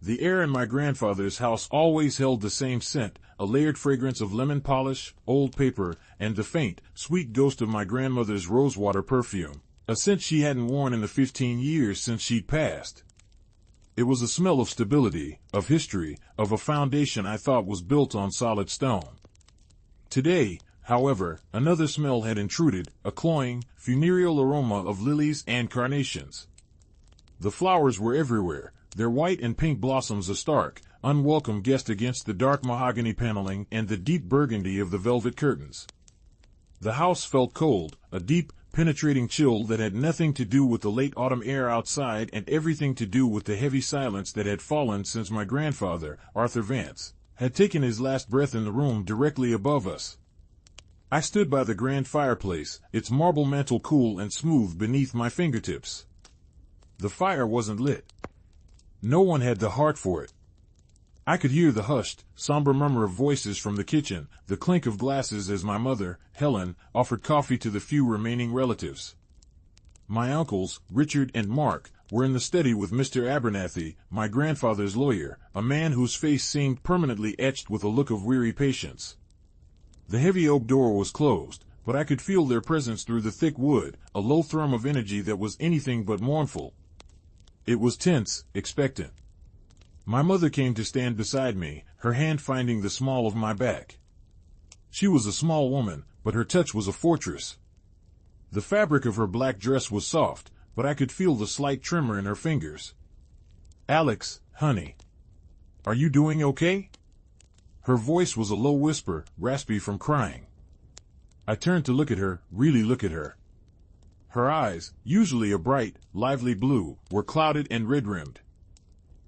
The air in my grandfather's house always held the same scent, a layered fragrance of lemon polish, old paper, and the faint, sweet ghost of my grandmother's rosewater perfume, a scent she hadn't worn in the 15 years since she'd passed. It was a smell of stability, of history, of a foundation I thought was built on solid stone. Today, however, another smell had intruded, a cloying, funereal aroma of lilies and carnations. The flowers were everywhere, their white and pink blossoms a stark, unwelcome guest against the dark mahogany paneling and the deep burgundy of the velvet curtains. The house felt cold, a deep, penetrating chill that had nothing to do with the late autumn air outside and everything to do with the heavy silence that had fallen since my grandfather, Arthur Vance, had taken his last breath in the room directly above us. I stood by the grand fireplace, its marble mantel cool and smooth beneath my fingertips. The fire wasn't lit. No one had the heart for it. I could hear the hushed, somber murmur of voices from the kitchen, the clink of glasses as my mother, Helen, offered coffee to the few remaining relatives. My uncles, Richard and Mark, were in the study with Mr. Abernathy, my grandfather's lawyer, a man whose face seemed permanently etched with a look of weary patience. The heavy oak door was closed, but I could feel their presence through the thick wood, a low thrum of energy that was anything but mournful. It was tense, expectant. My mother came to stand beside me, her hand finding the small of my back. She was a small woman, but her touch was a fortress. The fabric of her black dress was soft, but I could feel the slight tremor in her fingers. "Alex, honey. Are you doing okay?" Her voice was a low whisper, raspy from crying. I turned to look at her, really look at her. Her eyes, usually a bright, lively blue, were clouded and red-rimmed.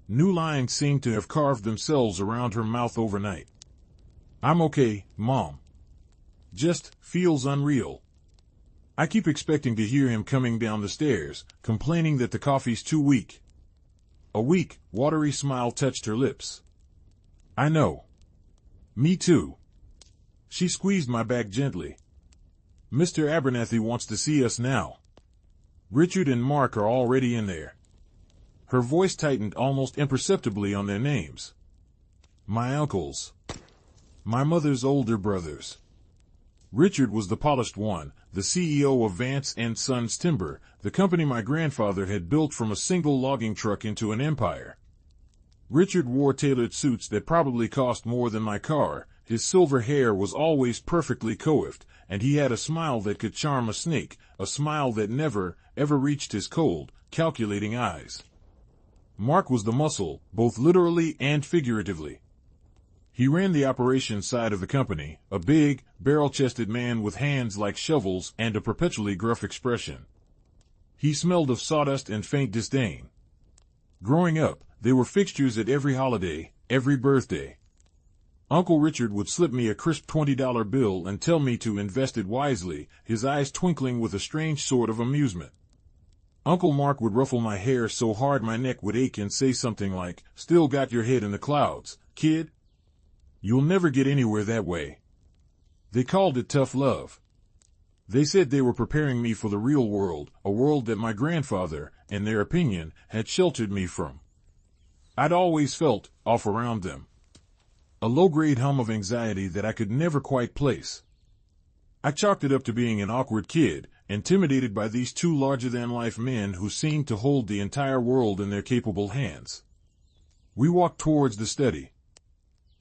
New lines seemed to have carved themselves around her mouth overnight. "I'm okay, Mom. Just feels unreal. I keep expecting to hear him coming down the stairs, complaining that the coffee's too weak." A weak, watery smile touched her lips. "I know. Me too." She squeezed my back gently. "Mr. Abernathy wants to see us now. Richard and Mark are already in there." Her voice tightened almost imperceptibly on their names. My uncles. My mother's older brothers. Richard was the polished one, the CEO of Vance and Sons Timber, the company my grandfather had built from a single logging truck into an empire. Richard wore tailored suits that probably cost more than my car, his silver hair was always perfectly coiffed, and he had a smile that could charm a snake, a smile that never, ever reached his cold, calculating eyes. Mark was the muscle, both literally and figuratively. He ran the operations side of the company, a big, barrel-chested man with hands like shovels and a perpetually gruff expression. He smelled of sawdust and faint disdain. Growing up, they were fixtures at every holiday, every birthday. Uncle Richard would slip me a crisp $20 bill and tell me to invest it wisely, his eyes twinkling with a strange sort of amusement. Uncle Mark would ruffle my hair so hard my neck would ache and say something like, "Still got your head in the clouds, kid? You'll never get anywhere that way." They called it tough love. They said they were preparing me for the real world, a world that my grandfather, in their opinion, had sheltered me from. I'd always felt off around them. A low-grade hum of anxiety that I could never quite place. I chalked it up to being an awkward kid, intimidated by these two larger-than-life men who seemed to hold the entire world in their capable hands. We walked towards the study.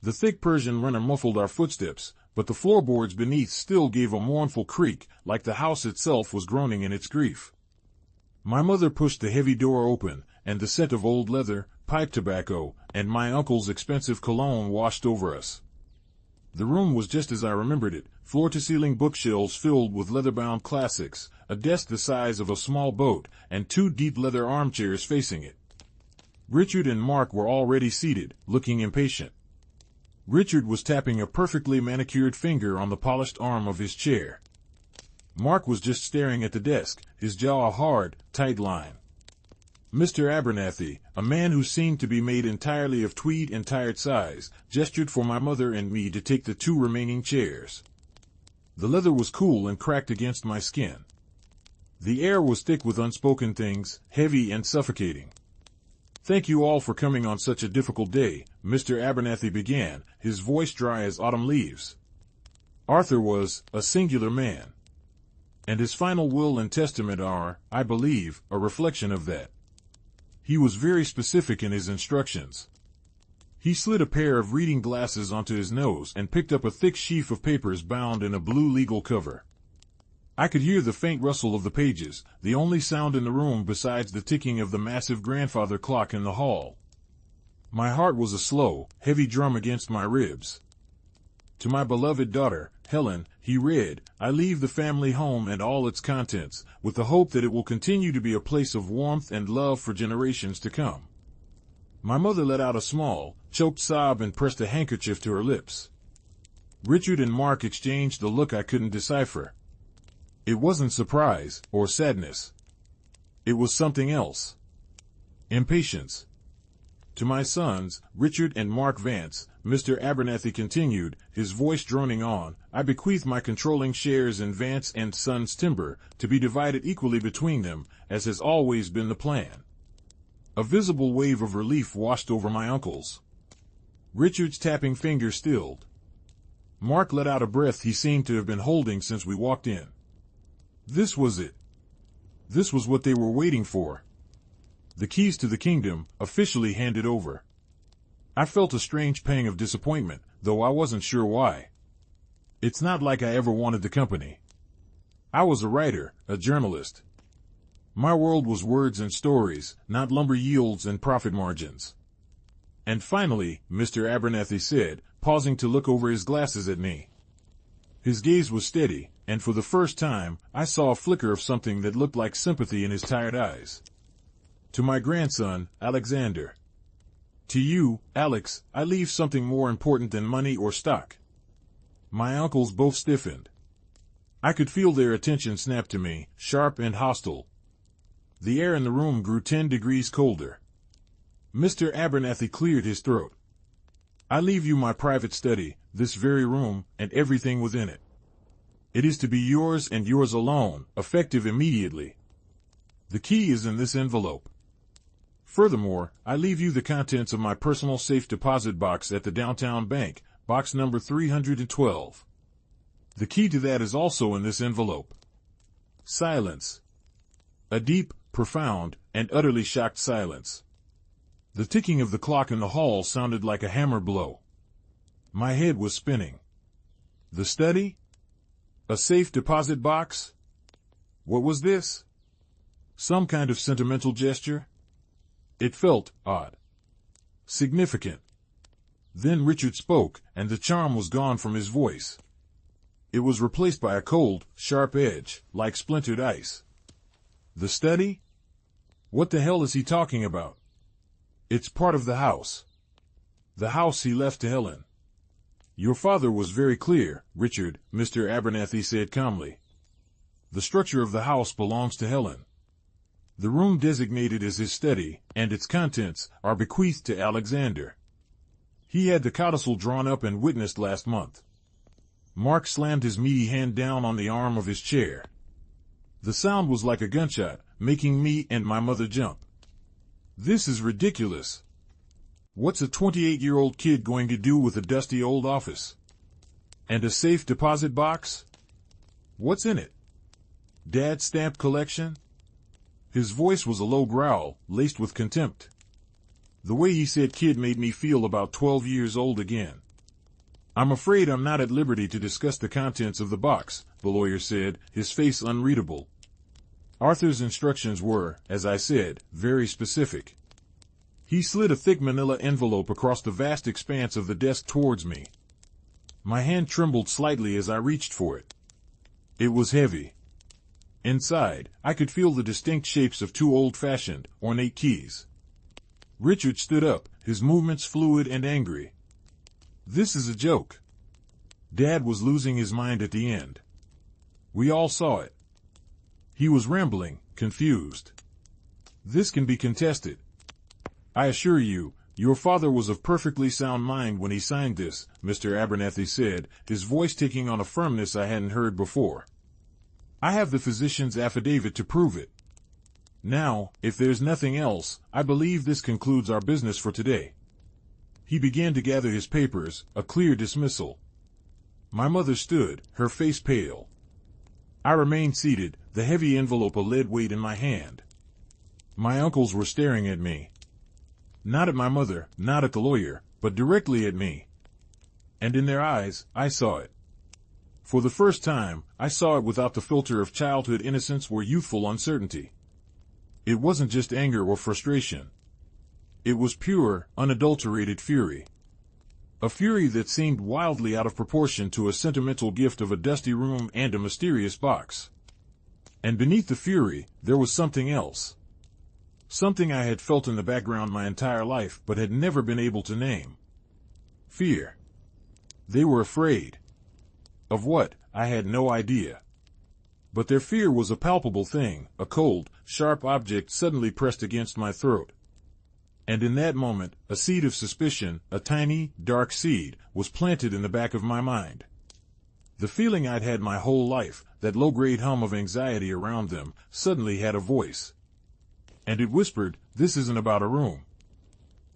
The thick Persian runner muffled our footsteps, but the floorboards beneath still gave a mournful creak, like the house itself was groaning in its grief. My mother pushed the heavy door open, and the scent of old leather, pipe tobacco, and my uncle's expensive cologne washed over us. The room was just as I remembered it, floor-to-ceiling bookshelves filled with leather-bound classics, a desk the size of a small boat, and two deep leather armchairs facing it. Richard and Mark were already seated, looking impatient. Richard was tapping a perfectly manicured finger on the polished arm of his chair. Mark was just staring at the desk, his jaw a hard, tight line. Mr. Abernathy, a man who seemed to be made entirely of tweed and tired size, gestured for my mother and me to take the two remaining chairs. The leather was cool and cracked against my skin. The air was thick with unspoken things, heavy and suffocating. Thank you all for coming on such a difficult day, Mr. Abernathy began, his voice dry as autumn leaves. Arthur was a singular man, and his final will and testament are, I believe, a reflection of that. He was very specific in his instructions. He slid a pair of reading glasses onto his nose and picked up a thick sheaf of papers bound in a blue legal cover. I could hear the faint rustle of the pages, the only sound in the room besides the ticking of the massive grandfather clock in the hall. My heart was a slow, heavy drum against my ribs. To my beloved daughter, Helen, he read, I leave the family home and all its contents, with the hope that it will continue to be a place of warmth and love for generations to come. My mother let out a small, choked sob and pressed a handkerchief to her lips. Richard and Mark exchanged the look I couldn't decipher. It wasn't surprise or sadness. It was something else. Impatience. To my sons, Richard and Mark Vance, Mr. Abernathy continued, his voice droning on, I bequeath my controlling shares in Vance and Sons Timber, to be divided equally between them, as has always been the plan. A visible wave of relief washed over my uncles. Richard's tapping finger stilled. Mark let out a breath he seemed to have been holding since we walked in. This was it. This was what they were waiting for. The keys to the kingdom, officially handed over. I felt a strange pang of disappointment, though I wasn't sure why. It's not like I ever wanted the company. I was a writer, a journalist. My world was words and stories, not lumber yields and profit margins. And finally, Mr. Abernathy said, pausing to look over his glasses at me. His gaze was steady, and for the first time, I saw a flicker of something that looked like sympathy in his tired eyes. To my grandson, Alexander. To you, Alex, I leave something more important than money or stock. My uncles both stiffened. I could feel their attention snap to me, sharp and hostile. The air in the room grew 10 degrees colder. Mr. Abernathy cleared his throat. I leave you my private study, this very room, and everything within it. It is to be yours and yours alone, effective immediately. The key is in this envelope. Furthermore, I leave you the contents of my personal safe deposit box at the downtown bank, box number 312. The key to that is also in this envelope. Silence. A deep, profound, and utterly shocked silence. The ticking of the clock in the hall sounded like a hammer blow. My head was spinning. The study? A safe deposit box? What was this? Some kind of sentimental gesture? It felt odd. Significant. Then Richard spoke, and the charm was gone from his voice. It was replaced by a cold, sharp edge, like splintered ice. The study? What the hell is he talking about? It's part of the house. The house he left to Helen. Your father was very clear, Richard, Mr. Abernathy said calmly. The structure of the house belongs to Helen. The room designated as his study, and its contents, are bequeathed to Alexander. He had the codicil drawn up and witnessed last month. Mark slammed his meaty hand down on the arm of his chair. The sound was like a gunshot, making me and my mother jump. This is ridiculous. What's a 28-year-old kid going to do with a dusty old office? And a safe deposit box? What's in it? Dad's stamp collection? His voice was a low growl, laced with contempt. The way he said kid made me feel about 12 years old again. I'm afraid I'm not at liberty to discuss the contents of the box, the lawyer said, his face unreadable. Arthur's instructions were, as I said, very specific. He slid a thick manila envelope across the vast expanse of the desk towards me. My hand trembled slightly as I reached for it. It was heavy. Inside, I could feel the distinct shapes of 2 old-fashioned, ornate keys. Richard stood up, his movements fluid and angry. This is a joke. Dad was losing his mind at the end. We all saw it. He was rambling, confused. This can be contested. I assure you, your father was of perfectly sound mind when he signed this, Mr. Abernathy said, his voice taking on a firmness I hadn't heard before. I have the physician's affidavit to prove it. Now, if there's nothing else, I believe this concludes our business for today. He began to gather his papers, a clear dismissal. My mother stood, her face pale. I remained seated, the heavy envelope a lead weight in my hand. My uncles were staring at me. Not at my mother, not at the lawyer, but directly at me. And in their eyes, I saw it. For the first time, I saw it without the filter of childhood innocence or youthful uncertainty. It wasn't just anger or frustration. It was pure, unadulterated fury. A fury that seemed wildly out of proportion to a sentimental gift of a dusty room and a mysterious box. And beneath the fury, there was something else. Something I had felt in the background my entire life but had never been able to name. Fear. They were afraid. Of what, I had no idea. But their fear was a palpable thing, a cold, sharp object suddenly pressed against my throat. And in that moment, a seed of suspicion, a tiny, dark seed, was planted in the back of my mind. The feeling I'd had my whole life, that low-grade hum of anxiety around them, suddenly had a voice. And it whispered, "This isn't about a room.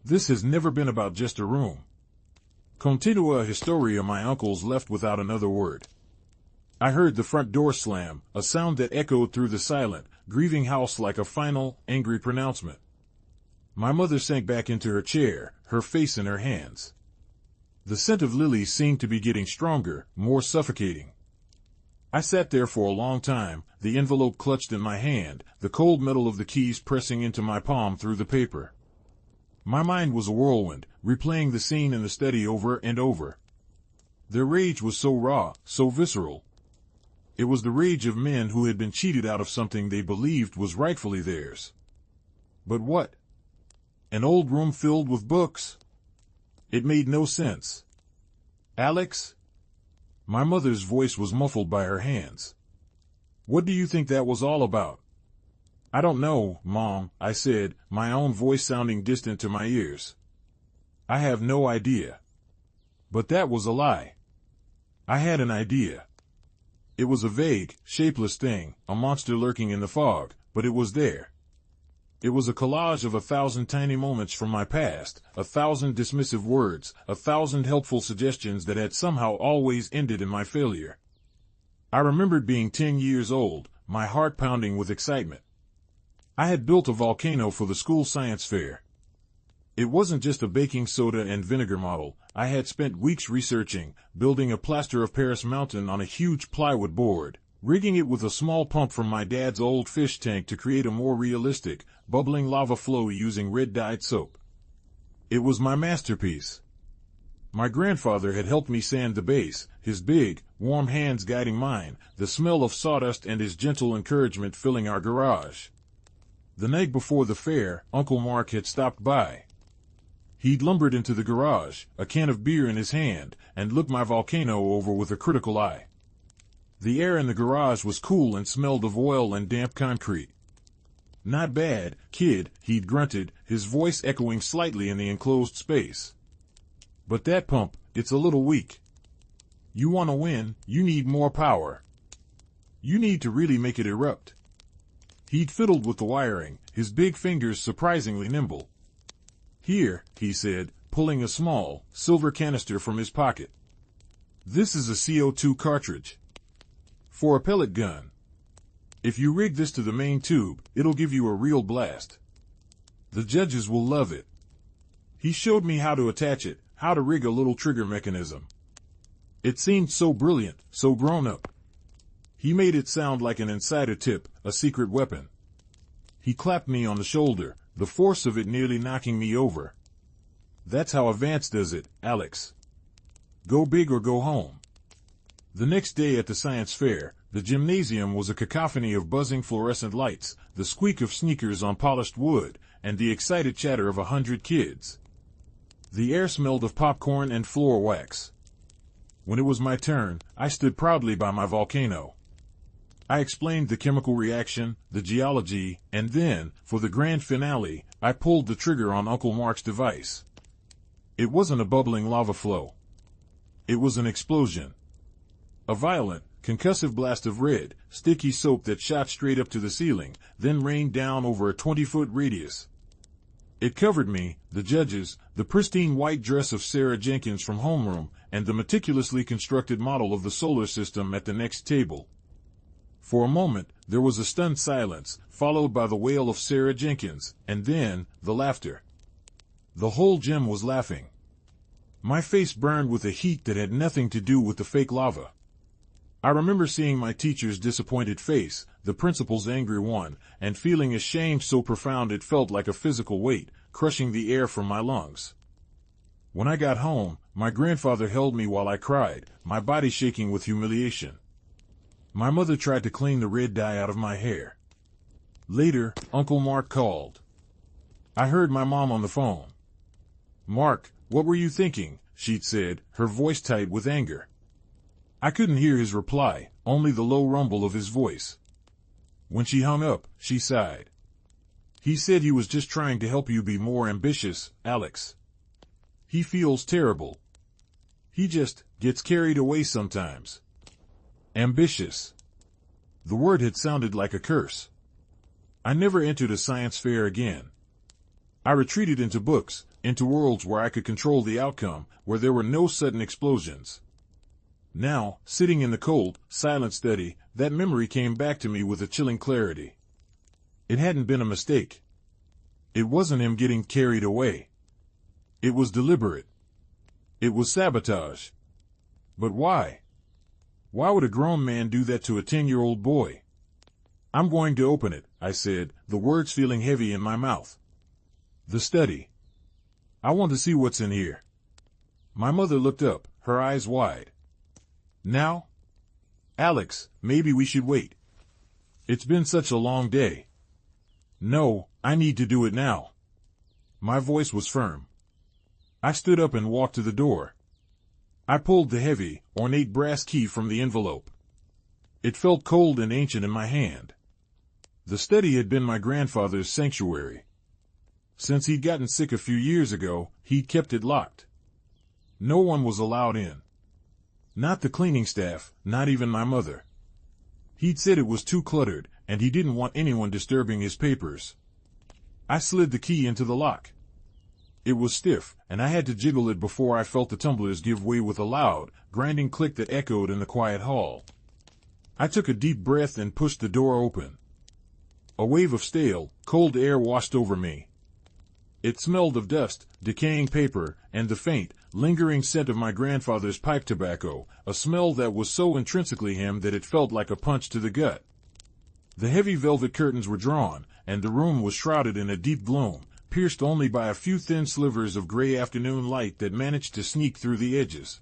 This has never been about just a room." Continua historia. My uncles left without another word. I heard the front door slam, a sound that echoed through the silent, grieving house like a final, angry pronouncement. My mother sank back into her chair, her face in her hands. The scent of lilies seemed to be getting stronger, more suffocating. I sat there for a long time, the envelope clutched in my hand, the cold metal of the keys pressing into my palm through the paper. My mind was a whirlwind, replaying the scene in the study over and over. Their rage was so raw, so visceral. It was the rage of men who had been cheated out of something they believed was rightfully theirs. But what? An old room filled with books? It made no sense. Alex? My mother's voice was muffled by her hands. What do you think that was all about? I don't know, Mom, I said, my own voice sounding distant to my ears. I have no idea. But that was a lie. I had an idea. It was a vague, shapeless thing, a monster lurking in the fog, but it was there. It was a collage of 1,000 tiny moments from my past, 1,000 dismissive words, 1,000 helpful suggestions that had somehow always ended in my failure. I remembered being 10 years old, my heart pounding with excitement. I had built a volcano for the school science fair. It wasn't just a baking soda and vinegar model. I had spent weeks researching, building a plaster of Paris mountain on a huge plywood board, rigging it with a small pump from my dad's old fish tank to create a more realistic, bubbling lava flow using red-dyed soap. It was my masterpiece. My grandfather had helped me sand the base, his big, warm hands guiding mine, the smell of sawdust and his gentle encouragement filling our garage. The night before the fair, Uncle Mark had stopped by. He'd lumbered into the garage, a can of beer in his hand, and looked my volcano over with a critical eye. The air in the garage was cool and smelled of oil and damp concrete. "Not bad, kid," he'd grunted, his voice echoing slightly in the enclosed space. "But that pump, it's a little weak. You want to win, you need more power. You need to really make it erupt." He'd fiddled with the wiring, his big fingers surprisingly nimble. "Here," he said, pulling a small, silver canister from his pocket. "This is a CO2 cartridge. For a pellet gun. If you rig this to the main tube, it'll give you a real blast. The judges will love it." He showed me how to attach it, how to rig a little trigger mechanism. It seemed so brilliant, so grown up. He made it sound like an insider tip, a secret weapon. He clapped me on the shoulder, the force of it nearly knocking me over. "That's how Avance does it, Alex. Go big or go home." The next day at the science fair, the gymnasium was a cacophony of buzzing fluorescent lights, the squeak of sneakers on polished wood, and the excited chatter of 100 kids. The air smelled of popcorn and floor wax. When it was my turn, I stood proudly by my volcano. I explained the chemical reaction, the geology, and then, for the grand finale, I pulled the trigger on Uncle Mark's device. It wasn't a bubbling lava flow. It was an explosion. A violent, concussive blast of red, sticky soap that shot straight up to the ceiling, then rained down over a 20-foot radius. It covered me, the judges, the pristine white dress of Sarah Jenkins from homeroom, and the meticulously constructed model of the solar system at the next table. For a moment, there was a stunned silence, followed by the wail of Sarah Jenkins, and then, the laughter. The whole gym was laughing. My face burned with a heat that had nothing to do with the fake lava. I remember seeing my teacher's disappointed face, the principal's angry one, and feeling a shame so profound it felt like a physical weight, crushing the air from my lungs. When I got home, my grandfather held me while I cried, my body shaking with humiliation. My mother tried to clean the red dye out of my hair. Later, Uncle Mark called. I heard my mom on the phone. "Mark, what were you thinking?" she'd said, her voice tight with anger. I couldn't hear his reply, only the low rumble of his voice. When she hung up, she sighed. "He said he was just trying to help you be more ambitious, Alex. He feels terrible. He just gets carried away sometimes." Ambitious. The word had sounded like a curse. I never entered a science fair again. I retreated into books, into worlds where I could control the outcome, where there were no sudden explosions. Now, sitting in the cold, silent study, that memory came back to me with a chilling clarity. It hadn't been a mistake. It wasn't him getting carried away. It was deliberate. It was sabotage. But why? Why would a grown man do that to a 10-year-old boy? "I'm going to open it," I said, the words feeling heavy in my mouth. "The study. I want to see what's in here." My mother looked up, her eyes wide. "Now? Alex, maybe we should wait. It's been such a long day." "No, I need to do it now." My voice was firm. I stood up and walked to the door. I pulled the heavy, ornate brass key from the envelope. It felt cold and ancient in my hand. The study had been my grandfather's sanctuary. Since he'd gotten sick a few years ago, he'd kept it locked. No one was allowed in. Not the cleaning staff, not even my mother. He'd said it was too cluttered, and he didn't want anyone disturbing his papers. I slid the key into the lock. It was stiff, and I had to jiggle it before I felt the tumblers give way with a loud, grinding click that echoed in the quiet hall. I took a deep breath and pushed the door open. A wave of stale, cold air washed over me. It smelled of dust, decaying paper, and the faint, lingering scent of my grandfather's pipe tobacco, a smell that was so intrinsically him that it felt like a punch to the gut. The heavy velvet curtains were drawn, and the room was shrouded in a deep gloom, pierced only by a few thin slivers of gray afternoon light that managed to sneak through the edges.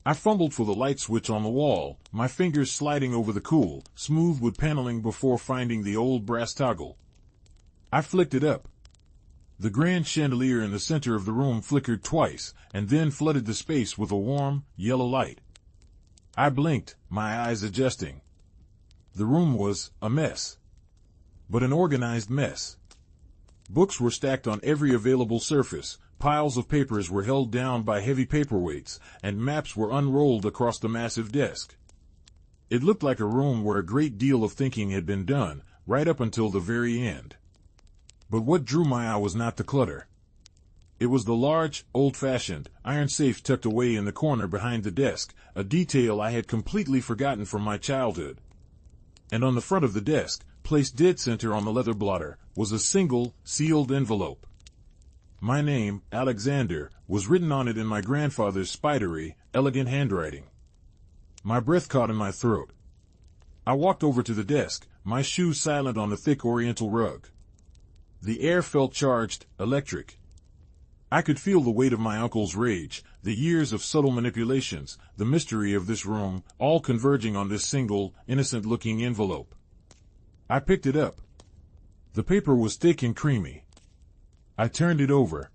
I fumbled for the light switch on the wall, my fingers sliding over the cool, smooth wood paneling before finding the old brass toggle. I flicked it up. The grand chandelier in the center of the room flickered twice, and then flooded the space with a warm, yellow light. I blinked, my eyes adjusting. The room was a mess. But an organized mess. Books were stacked on every available surface, piles of papers were held down by heavy paperweights, and maps were unrolled across the massive desk. It looked like a room where a great deal of thinking had been done, right up until the very end. But what drew my eye was not the clutter. It was the large, old-fashioned, iron safe tucked away in the corner behind the desk, a detail I had completely forgotten from my childhood. And on the front of the desk, placed dead center on the leather blotter, was a single, sealed envelope. My name, Alexander, was written on it in my grandfather's spidery, elegant handwriting. My breath caught in my throat. I walked over to the desk, my shoes silent on the thick oriental rug. The air felt charged, electric. I could feel the weight of my uncle's rage, the years of subtle manipulations, the mystery of this room, all converging on this single, innocent-looking envelope. I picked it up. The paper was thick and creamy. I turned it over.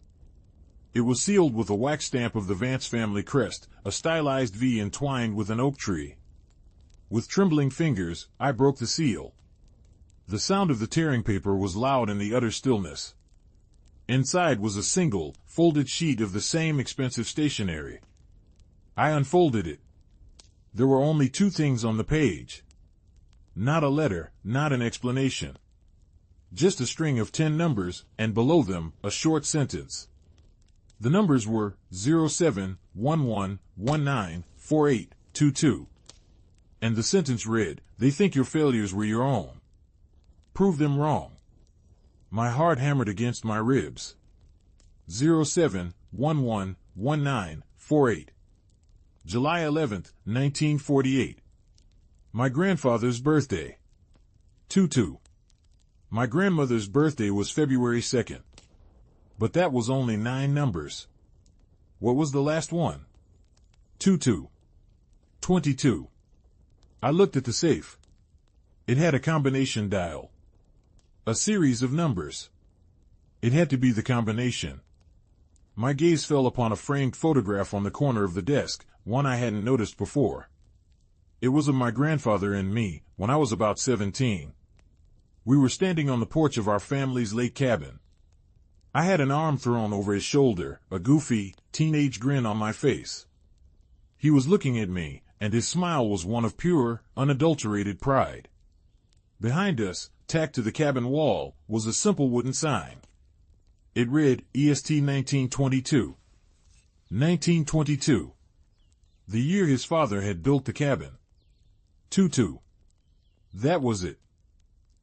It was sealed with a wax stamp of the Vance family crest, a stylized V entwined with an oak tree. With trembling fingers, I broke the seal. The sound of the tearing paper was loud in the utter stillness. Inside was a single, folded sheet of the same expensive stationery. I unfolded it. There were only two things on the page. Not a letter, not an explanation. Just a string of 10 numbers, and below them, a short sentence. The numbers were 0711194822. And the sentence read, "They think your failures were your own. Prove them wrong." My heart hammered against my ribs. 07111948. July 11th, 1948. My grandfather's birthday. 22. My grandmother's birthday was February 2nd. But that was only 9 numbers. What was the last one? 22. 22. I looked at the safe. It had a combination dial. A series of numbers. It had to be the combination. My gaze fell upon a framed photograph on the corner of the desk, one I hadn't noticed before. It was of my grandfather and me, when I was about 17. We were standing on the porch of our family's lake cabin. I had an arm thrown over his shoulder, a goofy, teenage grin on my face. He was looking at me, and his smile was one of pure, unadulterated pride. Behind us, tacked to the cabin wall, was a simple wooden sign. It read, EST 1922. 1922. The year his father had built the cabin. 22. That was it.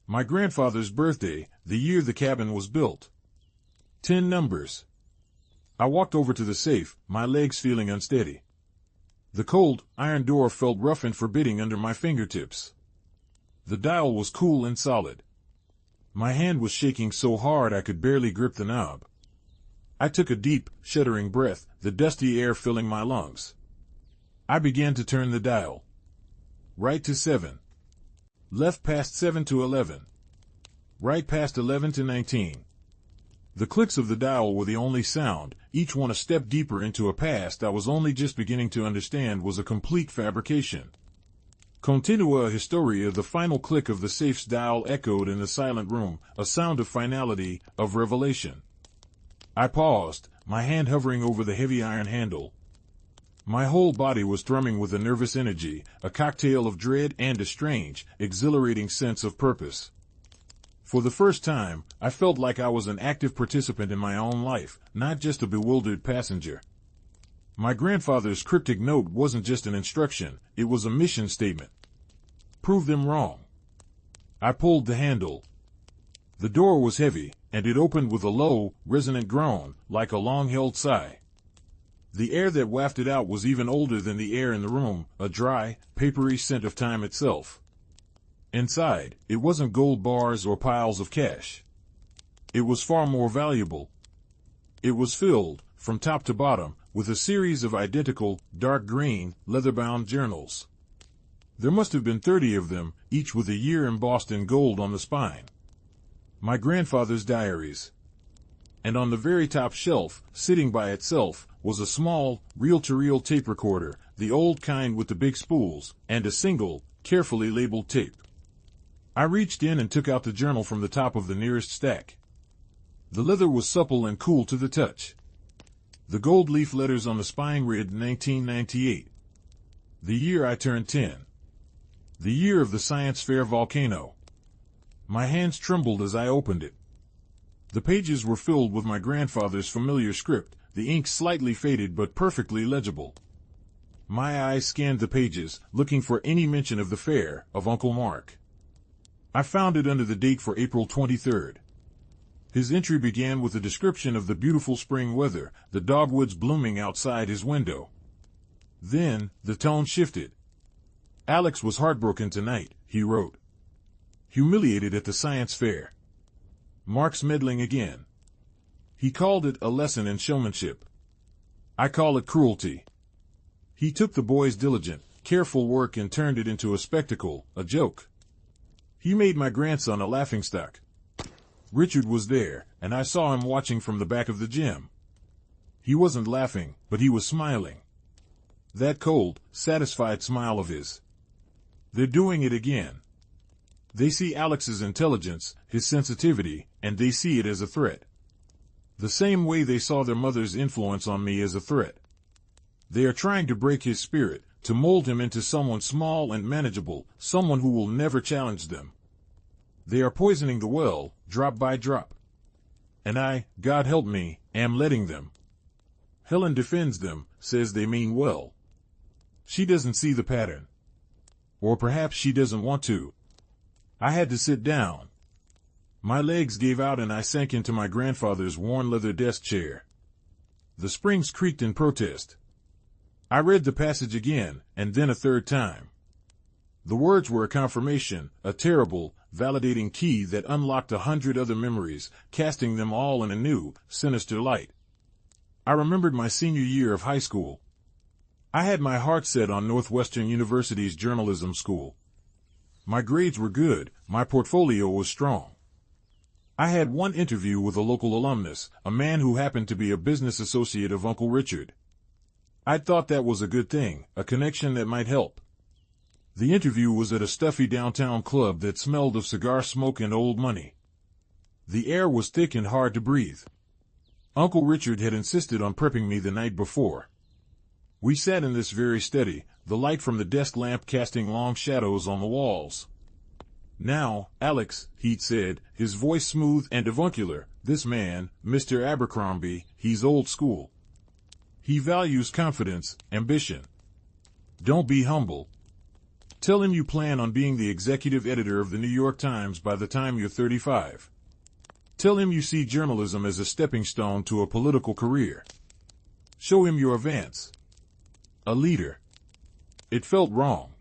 My grandfather's birthday, the year the cabin was built. 10 numbers. I walked over to the safe, my legs feeling unsteady. The cold, iron door felt rough and forbidding under my fingertips. The dial was cool and solid. My hand was shaking so hard I could barely grip the knob. I took a deep, shuddering breath, the dusty air filling my lungs. I began to turn the dial. Right to 7. Left past 7 to 11. Right past 11 to 19. The clicks of the dial were the only sound, each one a step deeper into a past I was only just beginning to understand was a complete fabrication. Continua historia. The final click of the safe's dial echoed in the silent room, a sound of finality, of revelation. I paused, my hand hovering over the heavy iron handle. My whole body was thrumming with a nervous energy, a cocktail of dread and a strange, exhilarating sense of purpose. For the first time, I felt like I was an active participant in my own life, not just a bewildered passenger. My grandfather's cryptic note wasn't just an instruction, it was a mission statement. Prove them wrong. I pulled the handle. The door was heavy, and it opened with a low, resonant groan, like a long-held sigh. The air that wafted out was even older than the air in the room, a dry, papery scent of time itself. Inside, it wasn't gold bars or piles of cash. It was far more valuable. It was filled, from top to bottom, with a series of identical, dark green, leather-bound journals. There must have been 30 of them, each with a year embossed in gold on the spine. My grandfather's diaries. And on the very top shelf, sitting by itself, was a small, reel-to-reel tape recorder, the old kind with the big spools, and a single, carefully labeled tape. I reached in and took out the journal from the top of the nearest stack. The leather was supple and cool to the touch. The gold leaf letters on the spine read 1998. The year I turned 10. The year of the science fair volcano. My hands trembled as I opened it. The pages were filled with my grandfather's familiar script, the ink slightly faded but perfectly legible. My eyes scanned the pages, looking for any mention of the fair, of Uncle Mark. I found it under the date for April 23rd. His entry began with a description of the beautiful spring weather, the dogwoods blooming outside his window. Then, the tone shifted. Alex was heartbroken tonight, he wrote. Humiliated at the science fair. Mark's meddling again. He called it a lesson in showmanship. I call it cruelty. He took the boy's diligent, careful work and turned it into a spectacle, a joke. He made my grandson a laughingstock. Richard was there, and I saw him watching from the back of the gym. He wasn't laughing, but he was smiling. That cold, satisfied smile of his. They're doing it again. They see Alex's intelligence, his sensitivity, and they see it as a threat. The same way they saw their mother's influence on me as a threat. They are trying to break his spirit, to mold him into someone small and manageable, someone who will never challenge them. They are poisoning the well, drop by drop. And I, God help me, am letting them. Helen defends them, says they mean well. She doesn't see the pattern. Or perhaps she doesn't want to. I had to sit down. My legs gave out and I sank into my grandfather's worn leather desk chair. The springs creaked in protest. I read the passage again, and then a third time. The words were a confirmation, a terrible, validating key that unlocked 100 other memories, casting them all in a new, sinister light. I remembered my senior year of high school. I had my heart set on Northwestern University's journalism school. My grades were good, my portfolio was strong. I had one interview with a local alumnus, a man who happened to be a business associate of Uncle Richard. I'd thought that was a good thing, a connection that might help. The interview was at a stuffy downtown club that smelled of cigar smoke and old money. The air was thick and hard to breathe. Uncle Richard had insisted on prepping me the night before. We sat in this very study, the light from the desk lamp casting long shadows on the walls. "Now, Alex," he'd said, his voice smooth and avuncular, "this man, Mr. Abercrombie, he's old school. He values confidence, ambition. Don't be humble. Tell him you plan on being the executive editor of the New York Times by the time you're 35. Tell him you see journalism as a stepping stone to a political career. Show him your advance. A leader." It felt wrong.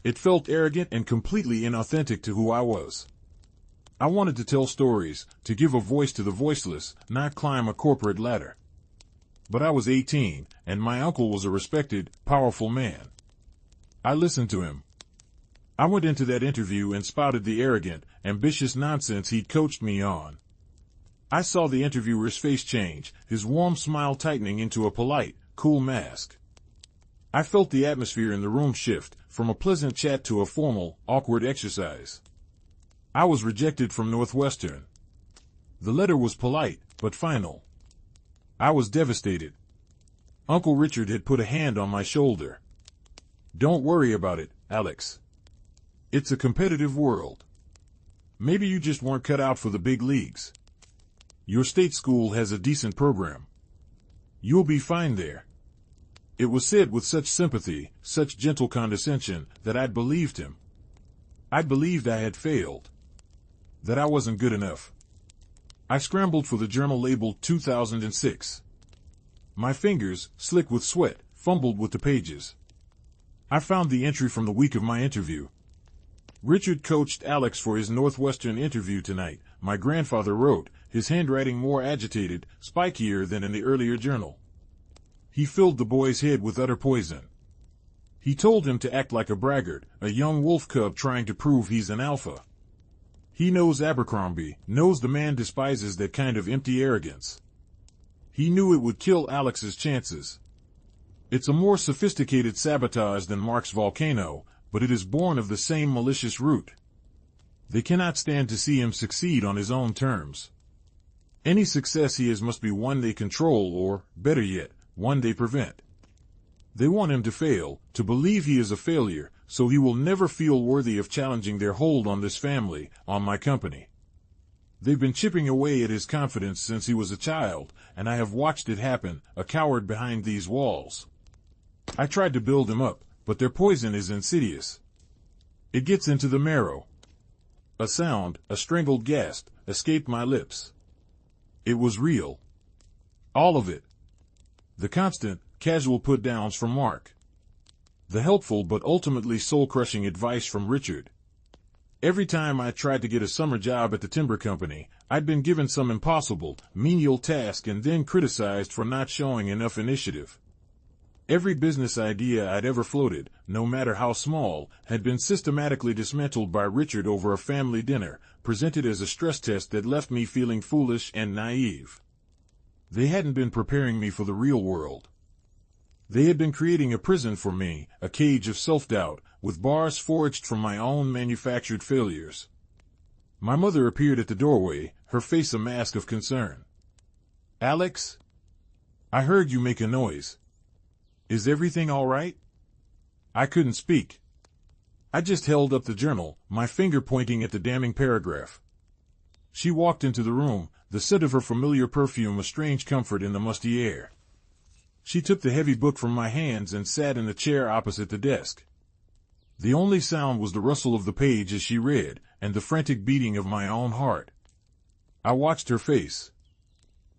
It felt arrogant and completely inauthentic to who I was. I wanted to tell stories, to give a voice to the voiceless, not climb a corporate ladder. But I was 18, and my uncle was a respected, powerful man. I listened to him. I went into that interview and spouted the arrogant, ambitious nonsense he'd coached me on. I saw the interviewer's face change, his warm smile tightening into a polite, cool mask. I felt the atmosphere in the room shift, from a pleasant chat to a formal, awkward exercise. I was rejected from Northwestern. The letter was polite, but final. I was devastated. Uncle Richard had put a hand on my shoulder. "Don't worry about it, Alex. It's a competitive world. Maybe you just weren't cut out for the big leagues. Your state school has a decent program. You'll be fine there." It was said with such sympathy, such gentle condescension, that I'd believed him. I believed I had failed. That I wasn't good enough. I scrambled for the journal labeled 2006. My fingers, slick with sweat, fumbled with the pages. I found the entry from the week of my interview. "Richard coached Alex for his Northwestern interview tonight," my grandfather wrote, his handwriting more agitated, spikier than in the earlier journal. "He filled the boy's head with utter poison. He told him to act like a braggart, a young wolf cub trying to prove he's an alpha. He knows Abercrombie, knows the man despises that kind of empty arrogance. He knew it would kill Alex's chances. It's a more sophisticated sabotage than Mark's volcano, but it is born of the same malicious root. They cannot stand to see him succeed on his own terms. Any success he has must be one they control or, better yet, one they prevent. They want him to fail, to believe he is a failure, so he will never feel worthy of challenging their hold on this family, on my company. They've been chipping away at his confidence since he was a child, and I have watched it happen, a coward behind these walls. I tried to build him up, but their poison is insidious. It gets into the marrow." A sound, a strangled gasp, escaped my lips. It was real. All of it. The constant, casual put-downs from Mark. The helpful but ultimately soul-crushing advice from Richard. Every time I tried to get a summer job at the timber company, I'd been given some impossible, menial task and then criticized for not showing enough initiative. Every business idea I'd ever floated, no matter how small, had been systematically dismantled by Richard over a family dinner, presented as a stress test that left me feeling foolish and naive. They hadn't been preparing me for the real world. They had been creating a prison for me, a cage of self-doubt, with bars forged from my own manufactured failures. My mother appeared at the doorway, her face a mask of concern. "Alex? I heard you make a noise." Is everything all right? I couldn't speak. I just held up the journal, my finger pointing at the damning paragraph. She walked into the room, the scent of her familiar perfume a strange comfort in the musty air. She took the heavy book from my hands and sat in the chair opposite the desk. The only sound was the rustle of the page as she read, and the frantic beating of my own heart. I watched her face.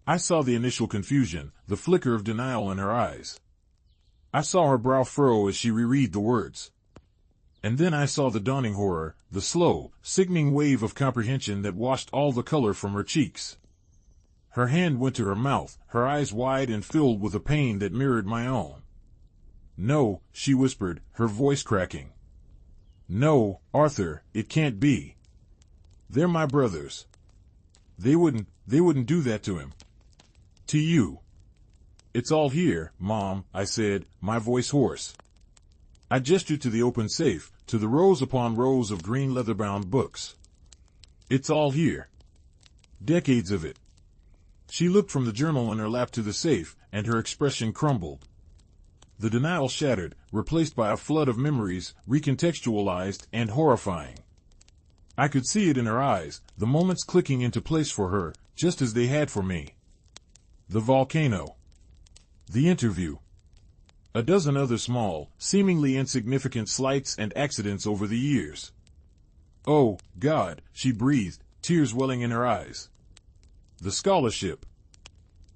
I saw the initial confusion, the flicker of denial in her eyes. I saw her brow furrow as she reread the words. And then I saw the dawning horror, the slow, sickening wave of comprehension that washed all the color from her cheeks. Her hand went to her mouth, her eyes wide and filled with a pain that mirrored my own. "No," she whispered, her voice cracking. "No, Arthur, it can't be. They're my brothers. They wouldn't do that to him. To you." "It's all here, Mom," I said, my voice hoarse. I gestured to the open safe, to the rows upon rows of green leather-bound books. "It's all here. Decades of it." She looked from the journal in her lap to the safe, and her expression crumbled. The denial shattered, replaced by a flood of memories, recontextualized and horrifying. I could see it in her eyes, the moments clicking into place for her, just as they had for me. The volcano. The interview. A dozen other small, seemingly insignificant slights and accidents over the years. "Oh, God," she breathed, tears welling in her eyes. The scholarship.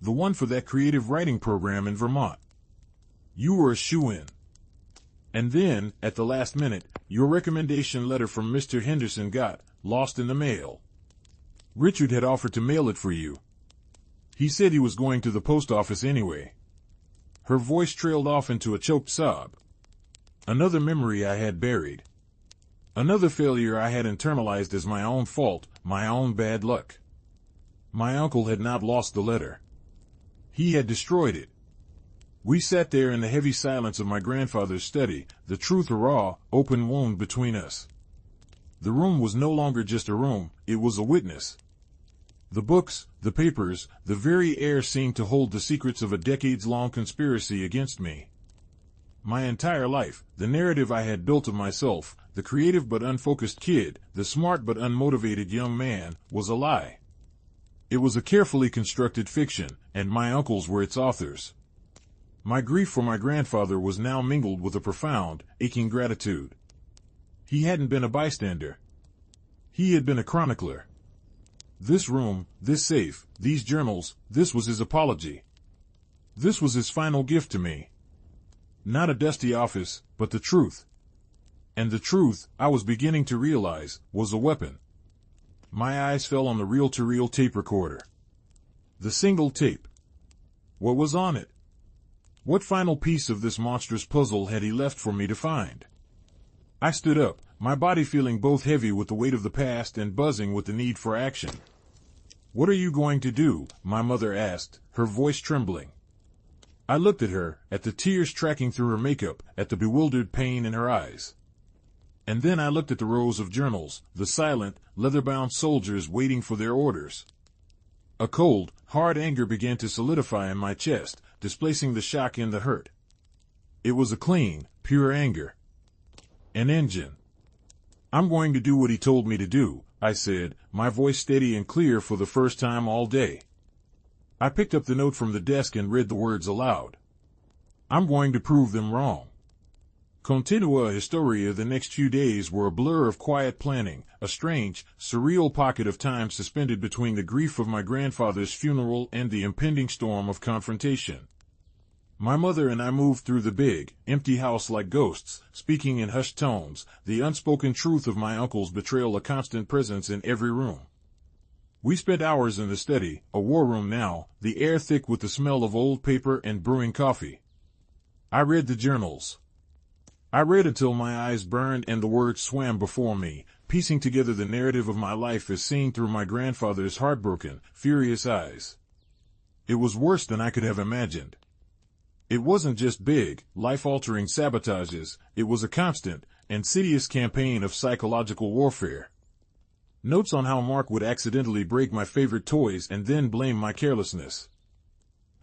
The one for that creative writing program in Vermont. You were a shoo-in. And then, at the last minute, your recommendation letter from Mr. Henderson got lost in the mail. Richard had offered to mail it for you. He said he was going to the post office anyway. Her voice trailed off into a choked sob. Another memory I had buried. Another failure I had internalized as my own fault, my own bad luck. My uncle had not lost the letter. He had destroyed it. We sat there in the heavy silence of my grandfather's study, the truth a raw, open wound between us. The room was no longer just a room, it was a witness. The books, the papers, the very air seemed to hold the secrets of a decades-long conspiracy against me. My entire life, the narrative I had built of myself, the creative but unfocused kid, the smart but unmotivated young man, was a lie. It was a carefully constructed fiction, and my uncles were its authors. My grief for my grandfather was now mingled with a profound, aching gratitude. He hadn't been a bystander. He had been a chronicler. This room, this safe, these journals, this was his apology. This was his final gift to me. Not a dusty office, but the truth. And the truth, I was beginning to realize, was a weapon. My eyes fell on the reel-to-reel tape recorder. The single tape. What was on it? What final piece of this monstrous puzzle had he left for me to find? I stood up, my body feeling both heavy with the weight of the past and buzzing with the need for action. "What are you going to do?" my mother asked, her voice trembling. I looked at her, at the tears tracking through her makeup, at the bewildered pain in her eyes. And then I looked at the rows of journals, the silent, leather-bound soldiers waiting for their orders. A cold, hard anger began to solidify in my chest, displacing the shock and the hurt. It was a clean, pure anger. An engine. "I'm going to do what he told me to do," I said, my voice steady and clear for the first time all day. I picked up the note from the desk and read the words aloud. "I'm going to prove them wrong." Continua Historia. The next few days were a blur of quiet planning, a strange, surreal pocket of time suspended between the grief of my grandfather's funeral and the impending storm of confrontation. My mother and I moved through the big, empty house like ghosts, speaking in hushed tones, the unspoken truth of my uncle's betrayal a constant presence in every room. We spent hours in the study, a war room now, the air thick with the smell of old paper and brewing coffee. I read the journals. I read until my eyes burned and the words swam before me, piecing together the narrative of my life as seen through my grandfather's heartbroken, furious eyes. It was worse than I could have imagined. It wasn't just big, life-altering sabotages, it was a constant, insidious campaign of psychological warfare. Notes on how Mark would accidentally break my favorite toys and then blame my carelessness.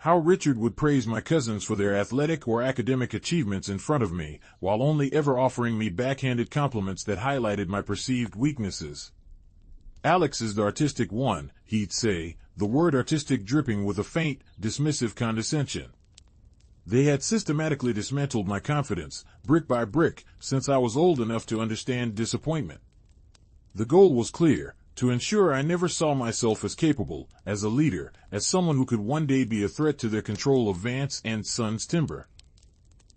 How Richard would praise my cousins for their athletic or academic achievements in front of me, while only ever offering me backhanded compliments that highlighted my perceived weaknesses. "Alex is the artistic one," he'd say, the word artistic dripping with a faint, dismissive condescension. They had systematically dismantled my confidence, brick by brick, since I was old enough to understand disappointment. The goal was clear: to ensure I never saw myself as capable, as a leader, as someone who could one day be a threat to their control of Vance and Sons Timber.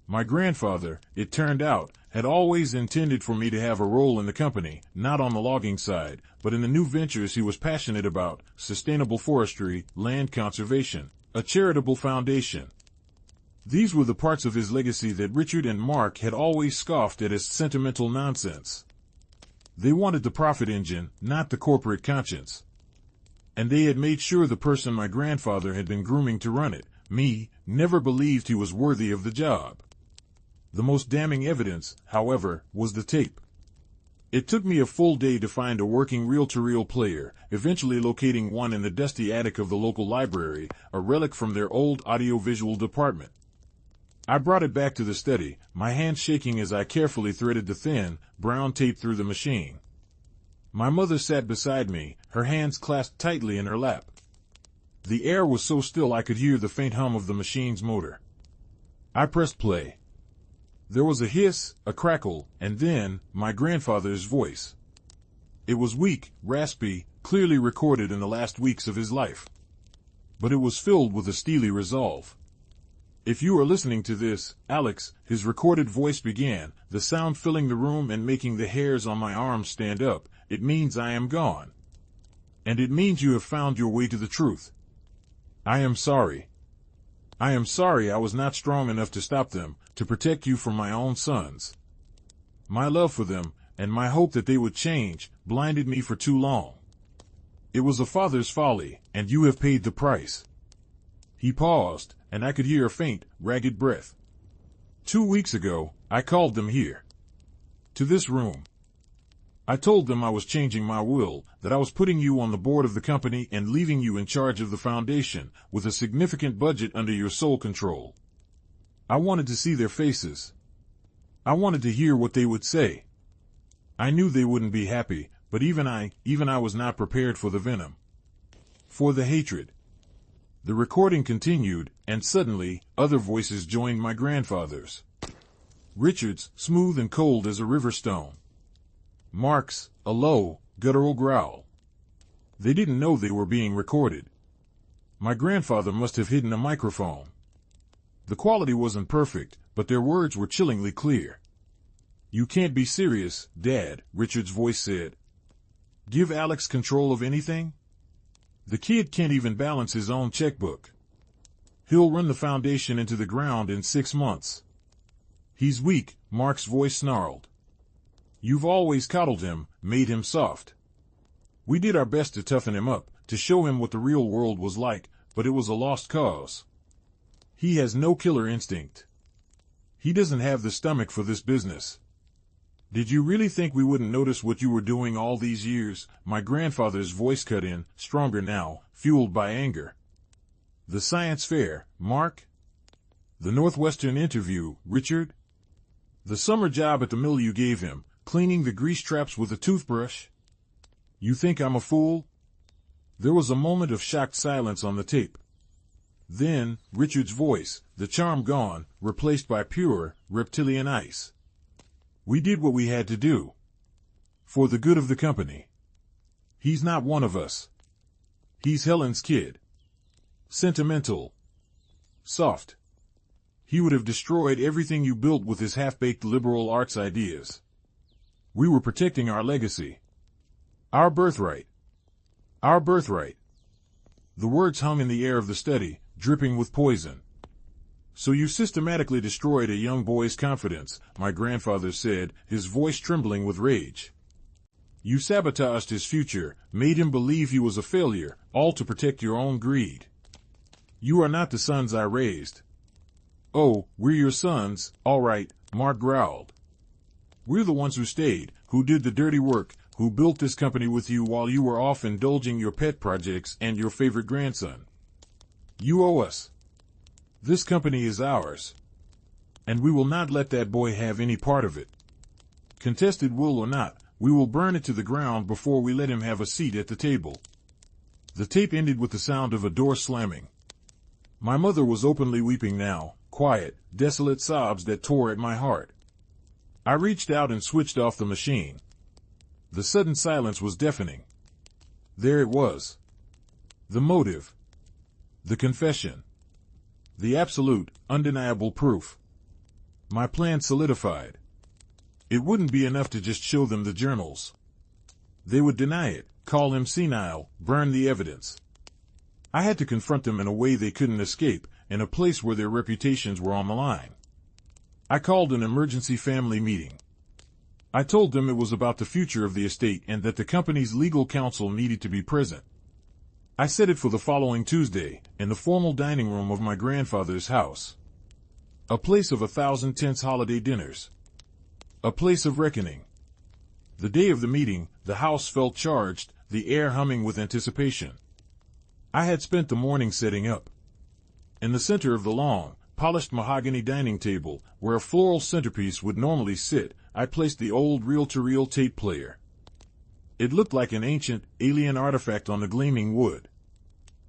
My grandfather, it turned out, had always intended for me to have a role in the company, not on the logging side, but in the new ventures he was passionate about: sustainable forestry, land conservation, a charitable foundation. These were the parts of his legacy that Richard and Mark had always scoffed at as sentimental nonsense. They wanted the profit engine, not the corporate conscience. And they had made sure the person my grandfather had been grooming to run it, me, never believed he was worthy of the job. The most damning evidence, however, was the tape. It took me a full day to find a working reel-to-reel player, eventually locating one in the dusty attic of the local library, a relic from their old audiovisual department. I brought it back to the study, my hands shaking as I carefully threaded the thin, brown tape through the machine. My mother sat beside me, her hands clasped tightly in her lap. The air was so still I could hear the faint hum of the machine's motor. I pressed play. There was a hiss, a crackle, and then my grandfather's voice. It was weak, raspy, clearly recorded in the last weeks of his life. But it was filled with a steely resolve. "If you are listening to this, Alex," his recorded voice began, the sound filling the room and making the hairs on my arms stand up, "it means I am gone. And it means you have found your way to the truth. I am sorry. I am sorry I was not strong enough to stop them, to protect you from my own sons. My love for them, and my hope that they would change, blinded me for too long. It was a father's folly, and you have paid the price." He paused, and I could hear a faint, ragged breath. 2 weeks ago, I called them here. To this room. I told them I was changing my will, that I was putting you on the board of the company and leaving you in charge of the foundation, with a significant budget under your sole control. I wanted to see their faces. I wanted to hear what they would say. I knew they wouldn't be happy, but even I was not prepared for the venom. For the hatred. The recording continued, and suddenly, other voices joined my grandfather's. Richard's, smooth and cold as a river stone. Mark's, a low, guttural growl. They didn't know they were being recorded. My grandfather must have hidden a microphone. The quality wasn't perfect, but their words were chillingly clear. "You can't be serious, Dad," Richard's voice said. "Give Alex control of anything? The kid can't even balance his own checkbook. He'll run the foundation into the ground in 6 months. He's weak," Mark's voice snarled. "You've always coddled him, made him soft. We did our best to toughen him up, to show him what the real world was like, but it was a lost cause. He has no killer instinct. He doesn't have the stomach for this business. Did you really think we wouldn't notice what you were doing all these years?" My grandfather's voice cut in, stronger now, fueled by anger. "The science fair, Mark? The Northwestern interview, Richard? The summer job at the mill you gave him, cleaning the grease traps with a toothbrush? You think I'm a fool?" There was a moment of shocked silence on the tape. Then, Richard's voice, the charm gone, replaced by pure, reptilian ice. "We did what we had to do. For the good of the company. He's not one of us. He's Helen's kid. Sentimental. Soft. He would have destroyed everything you built with his half-baked liberal arts ideas. We were protecting our legacy. Our birthright. Our birthright." The words hung in the air of the study, dripping with poison. "So you systematically destroyed a young boy's confidence," my grandfather said, his voice trembling with rage. "You sabotaged his future, made him believe he was a failure, all to protect your own greed. You are not the sons I raised." "Oh, we're your sons, all right," Mark growled. "We're the ones who stayed, who did the dirty work, who built this company with you while you were off indulging your pet projects and your favorite grandson. You owe us. This company is ours, and we will not let that boy have any part of it. Contested will or not, we will burn it to the ground before we let him have a seat at the table. The tape ended with the sound of a door slamming. My mother was openly weeping now, quiet, desolate sobs that tore at my heart. I reached out and switched off the machine. The sudden silence was deafening. There it was. The motive. The confession. The absolute, undeniable proof. My plan solidified. It wouldn't be enough to just show them the journals. They would deny it, call him senile, burn the evidence. I had to confront them in a way they couldn't escape, in a place where their reputations were on the line. I called an emergency family meeting. I told them it was about the future of the estate and that the company's legal counsel needed to be present. I set it for the following Tuesday, in the formal dining room of my grandfather's house. A place of 1,000 tense holiday dinners. A place of reckoning. The day of the meeting, the house felt charged, the air humming with anticipation. I had spent the morning setting up. In the center of the long, polished mahogany dining table, where a floral centerpiece would normally sit, I placed the old reel-to-reel tape player. It looked like an ancient, alien artifact on the gleaming wood.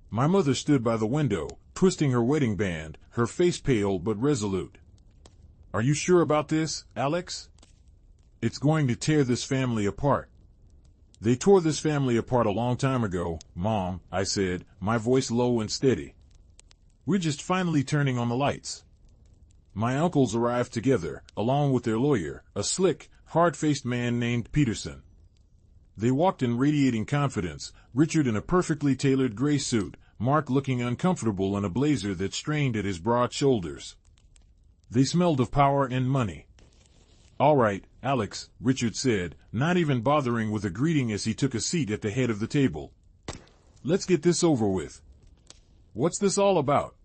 My mother stood by the window, twisting her wedding band, her face pale but resolute. "Are you sure about this, Alex? It's going to tear this family apart." "They tore this family apart a long time ago, Mom," I said, my voice low and steady. "We're just finally turning on the lights." My uncles arrived together, along with their lawyer, a slick, hard-faced man named Peterson. They walked in radiating confidence, Richard in a perfectly tailored gray suit, Mark looking uncomfortable in a blazer that strained at his broad shoulders. They smelled of power and money. "All right, Alex," Richard said, not even bothering with a greeting as he took a seat at the head of the table. "Let's get this over with. What's this all about?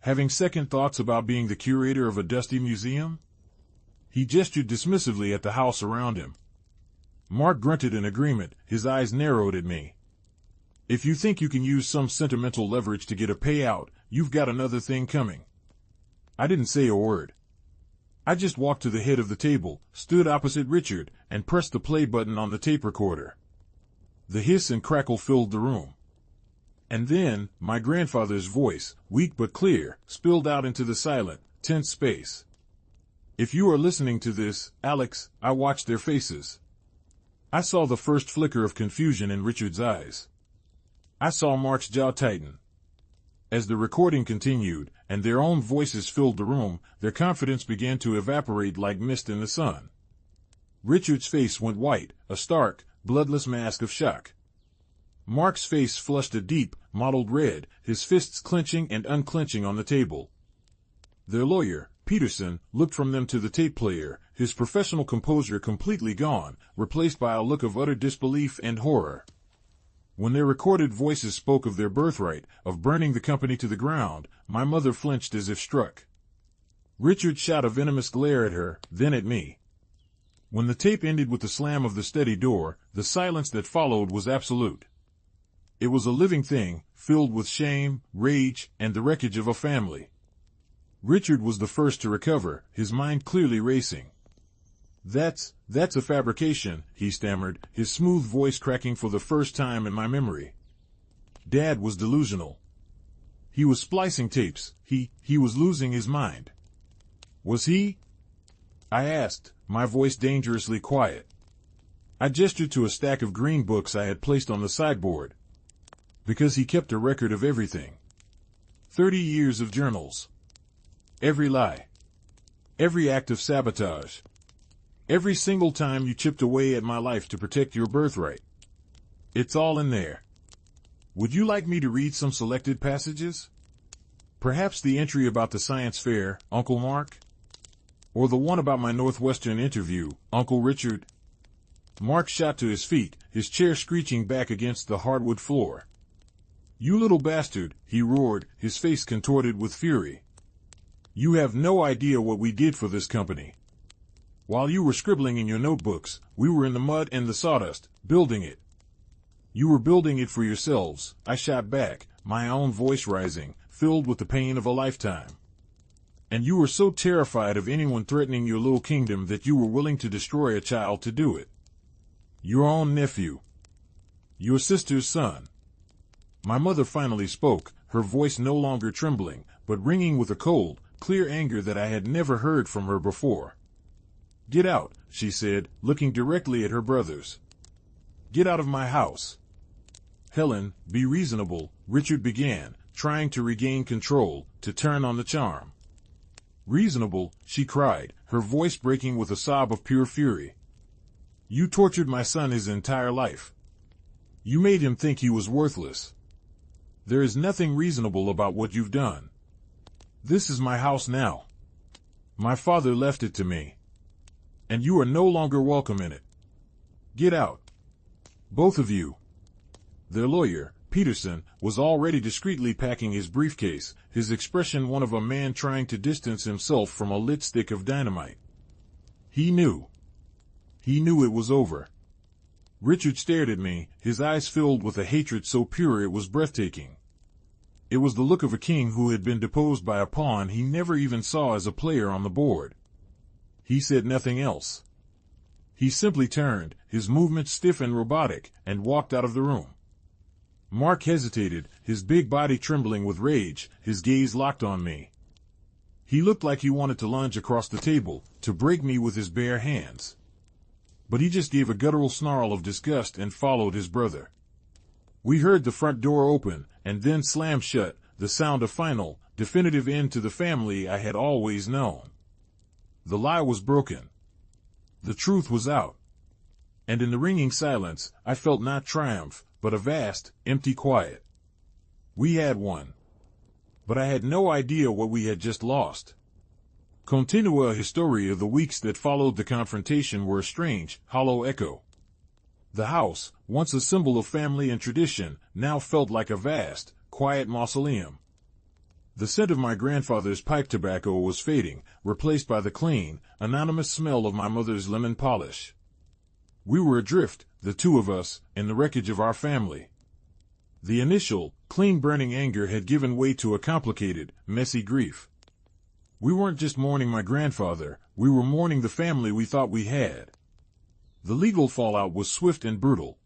Having second thoughts about being the curator of a dusty museum?" He gestured dismissively at the house around him. Mark grunted in agreement, his eyes narrowed at me. "If you think you can use some sentimental leverage to get a payout, you've got another thing coming." I didn't say a word. I just walked to the head of the table, stood opposite Richard, and pressed the play button on the tape recorder. The hiss and crackle filled the room. And then, my grandfather's voice, weak but clear, spilled out into the silent, tense space. "If you are listening to this, Alex," I watched their faces. I saw the first flicker of confusion in Richard's eyes. I saw Mark's jaw tighten. As the recording continued, and their own voices filled the room, their confidence began to evaporate like mist in the sun. Richard's face went white, a stark, bloodless mask of shock. Mark's face flushed a deep, mottled red, his fists clenching and unclenching on the table. Their lawyer, Peterson, looked from them to the tape player, his professional composure completely gone, replaced by a look of utter disbelief and horror. When their recorded voices spoke of their birthright, of burning the company to the ground, my mother flinched as if struck. Richard shot a venomous glare at her, then at me. When the tape ended with the slam of the study door, the silence that followed was absolute. It was a living thing, filled with shame, rage, and the wreckage of a family. Richard was the first to recover, his mind clearly racing. That's a fabrication," he stammered, his smooth voice cracking for the first time in my memory. "Dad was delusional. He was splicing tapes, he was losing his mind." "Was he?" I asked, my voice dangerously quiet. I gestured to a stack of green books I had placed on the sideboard. "Because he kept a record of everything. 30 years of journals. Every lie. Every act of sabotage. Every single time you chipped away at my life to protect your birthright. It's all in there. Would you like me to read some selected passages? Perhaps the entry about the science fair, Uncle Mark? Or the one about my Northwestern interview, Uncle Richard?" Mark shot to his feet, his chair screeching back against the hardwood floor. "You little bastard," he roared, his face contorted with fury. "You have no idea what we did for this company. While you were scribbling in your notebooks, we were in the mud and the sawdust, building it." "You were building it for yourselves," I shot back, my own voice rising, filled with the pain of a lifetime. And you were so terrified of anyone threatening your little kingdom that you were willing to destroy a child to do it. Your own nephew. Your sister's son. My mother finally spoke, her voice no longer trembling, but ringing with a cold, clear anger that I had never heard from her before. "Get out," she said, looking directly at her brothers. "Get out of my house." "Helen, be reasonable," Richard began, trying to regain control, to turn on the charm. "Reasonable," she cried, her voice breaking with a sob of pure fury. "You tortured my son his entire life. You made him think he was worthless. There is nothing reasonable about what you've done. This is my house now. My father left it to me. And you are no longer welcome in it. Get out. Both of you." Their lawyer, Peterson, was already discreetly packing his briefcase, his expression one of a man trying to distance himself from a lit stick of dynamite. He knew. He knew it was over. Richard stared at me, his eyes filled with a hatred so pure it was breathtaking. It was the look of a king who had been deposed by a pawn he never even saw as a player on the board. He said nothing else. He simply turned, his movements stiff and robotic, and walked out of the room. Mark hesitated, his big body trembling with rage, his gaze locked on me. He looked like he wanted to lunge across the table, to break me with his bare hands. But he just gave a guttural snarl of disgust and followed his brother. We heard the front door open, and then slam shut, the sound of final, definitive end to the family I had always known. The lie was broken. The truth was out. And in the ringing silence, I felt not triumph, but a vast, empty quiet. We had won. But I had no idea what we had just lost. Continua Historia. The weeks that followed the confrontation were a strange, hollow echo. The house, once a symbol of family and tradition, now felt like a vast, quiet mausoleum. The scent of my grandfather's pipe tobacco was fading, replaced by the clean, anonymous smell of my mother's lemon polish. We were adrift, the two of us, in the wreckage of our family. The initial, clean-burning anger had given way to a complicated, messy grief. We weren't just mourning my grandfather, we were mourning the family we thought we had. The legal fallout was swift and brutal.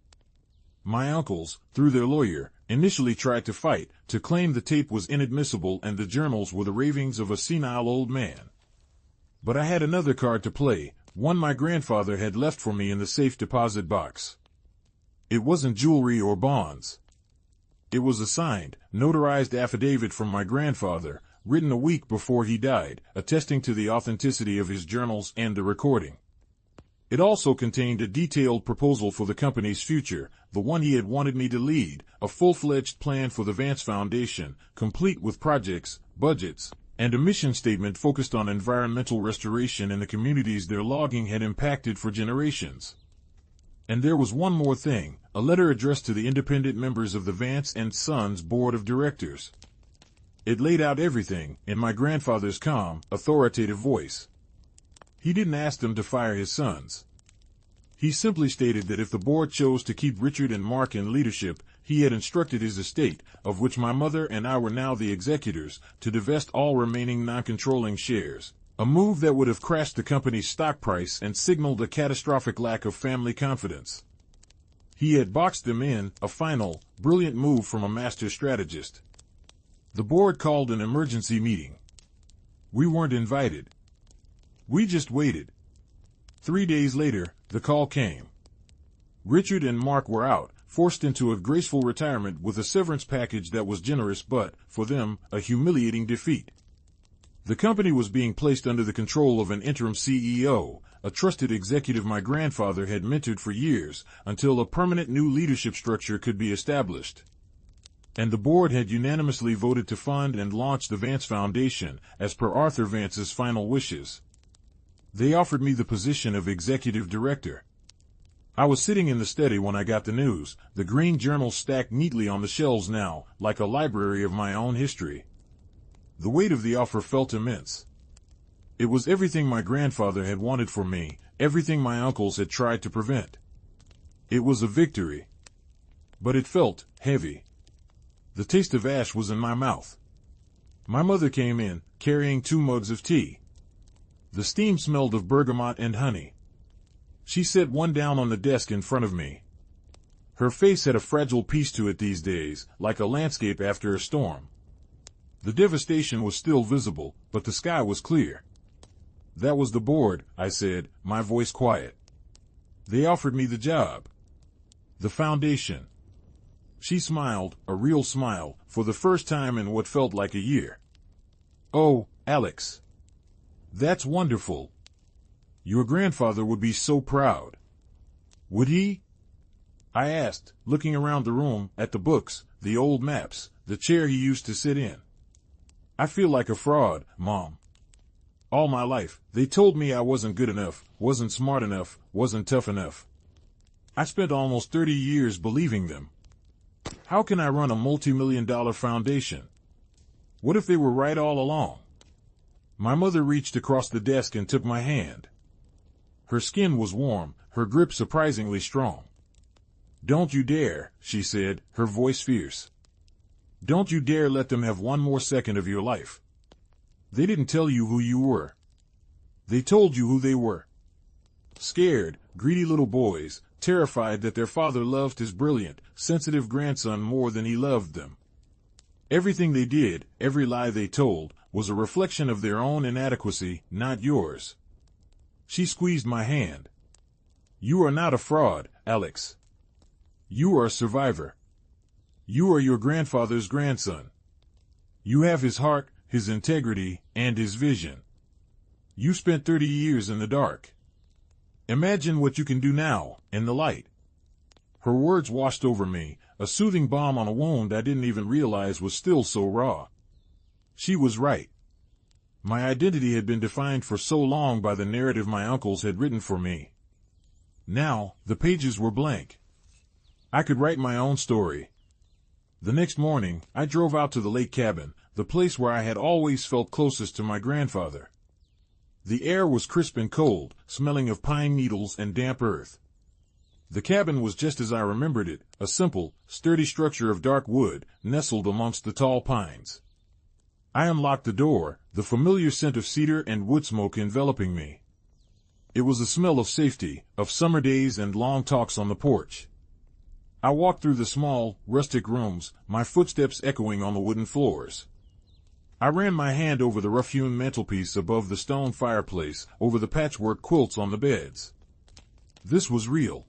My uncles, through their lawyer, initially tried to fight, to claim the tape was inadmissible and the journals were the ravings of a senile old man. But I had another card to play, one my grandfather had left for me in the safe deposit box. It wasn't jewelry or bonds. It was a signed, notarized affidavit from my grandfather, written a week before he died, attesting to the authenticity of his journals and the recording. It also contained a detailed proposal for the company's future, the one he had wanted me to lead, a full-fledged plan for the Vance Foundation, complete with projects, budgets, and a mission statement focused on environmental restoration in the communities their logging had impacted for generations. And there was one more thing, a letter addressed to the independent members of the Vance and Sons Board of Directors. It laid out everything, in my grandfather's calm, authoritative voice. He didn't ask them to fire his sons. He simply stated that if the board chose to keep Richard and Mark in leadership, he had instructed his estate, of which my mother and I were now the executors, to divest all remaining non-controlling shares, a move that would have crashed the company's stock price and signaled a catastrophic lack of family confidence. He had boxed them in, a final, brilliant move from a master strategist. The board called an emergency meeting. We weren't invited. We just waited. 3 days later, the call came. Richard and Mark were out, forced into a graceful retirement with a severance package that was generous but, for them, a humiliating defeat. The company was being placed under the control of an interim CEO, a trusted executive my grandfather had mentored for years, until a permanent new leadership structure could be established. And the board had unanimously voted to fund and launch the Vance Foundation, as per Arthur Vance's final wishes. They offered me the position of executive director. I was sitting in the study when I got the news, the green journals stacked neatly on the shelves now, like a library of my own history. The weight of the offer felt immense. It was everything my grandfather had wanted for me, everything my uncles had tried to prevent. It was a victory. But it felt heavy. The taste of ash was in my mouth. My mother came in, carrying 2 mugs of tea. The steam smelled of bergamot and honey. She set one down on the desk in front of me. Her face had a fragile peace to it these days, like a landscape after a storm. The devastation was still visible, but the sky was clear. "That was the board," I said, my voice quiet. "They offered me the job. The foundation." She smiled, a real smile, for the first time in what felt like a year. "Oh, Alex. That's wonderful. Your grandfather would be so proud." "Would he?" I asked, looking around the room, at the books, the old maps, the chair he used to sit in. "I feel like a fraud, Mom. All my life, they told me I wasn't good enough, wasn't smart enough, wasn't tough enough. I spent almost 30 years believing them. How can I run a multi-million-dollar foundation? What if they were right all along?" My mother reached across the desk and took my hand. Her skin was warm, her grip surprisingly strong. "Don't you dare," she said, her voice fierce. "Don't you dare let them have one more second of your life. They didn't tell you who you were. They told you who they were. Scared, greedy little boys, terrified that their father loved his brilliant, sensitive grandson more than he loved them. Everything they did, every lie they told, was a reflection of their own inadequacy, not yours." She squeezed my hand. "You are not a fraud, Alex. You are a survivor. You are your grandfather's grandson. You have his heart, his integrity, and his vision. You spent 30 years in the dark. Imagine what you can do now, in the light." Her words washed over me, a soothing balm on a wound I didn't even realize was still so raw. She was right. My identity had been defined for so long by the narrative my uncles had written for me. Now, the pages were blank. I could write my own story. The next morning, I drove out to the lake cabin, the place where I had always felt closest to my grandfather. The air was crisp and cold, smelling of pine needles and damp earth. The cabin was just as I remembered it, a simple, sturdy structure of dark wood, nestled amongst the tall pines. I unlocked the door, the familiar scent of cedar and wood smoke enveloping me. It was a smell of safety, of summer days and long talks on the porch. I walked through the small, rustic rooms, my footsteps echoing on the wooden floors. I ran my hand over the rough-hewn mantelpiece above the stone fireplace, over the patchwork quilts on the beds. This was real.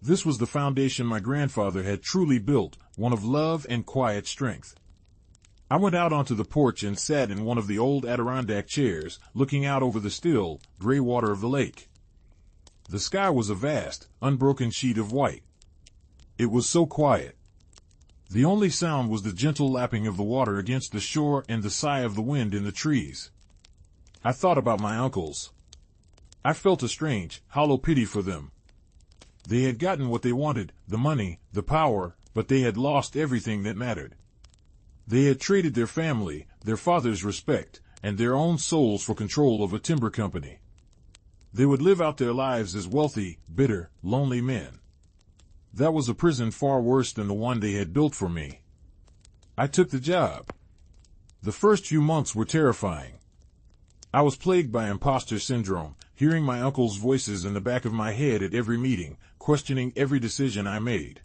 This was the foundation my grandfather had truly built, one of love and quiet strength. I went out onto the porch and sat in one of the old Adirondack chairs, looking out over the still, gray water of the lake. The sky was a vast, unbroken sheet of white. It was so quiet. The only sound was the gentle lapping of the water against the shore and the sigh of the wind in the trees. I thought about my uncles. I felt a strange, hollow pity for them. They had gotten what they wanted, the money, the power, but they had lost everything that mattered. They had traded their family, their father's respect, and their own souls for control of a timber company. They would live out their lives as wealthy, bitter, lonely men. That was a prison far worse than the one they had built for me. I took the job. The first few months were terrifying. I was plagued by imposter syndrome, hearing my uncle's voices in the back of my head at every meeting, questioning every decision I made.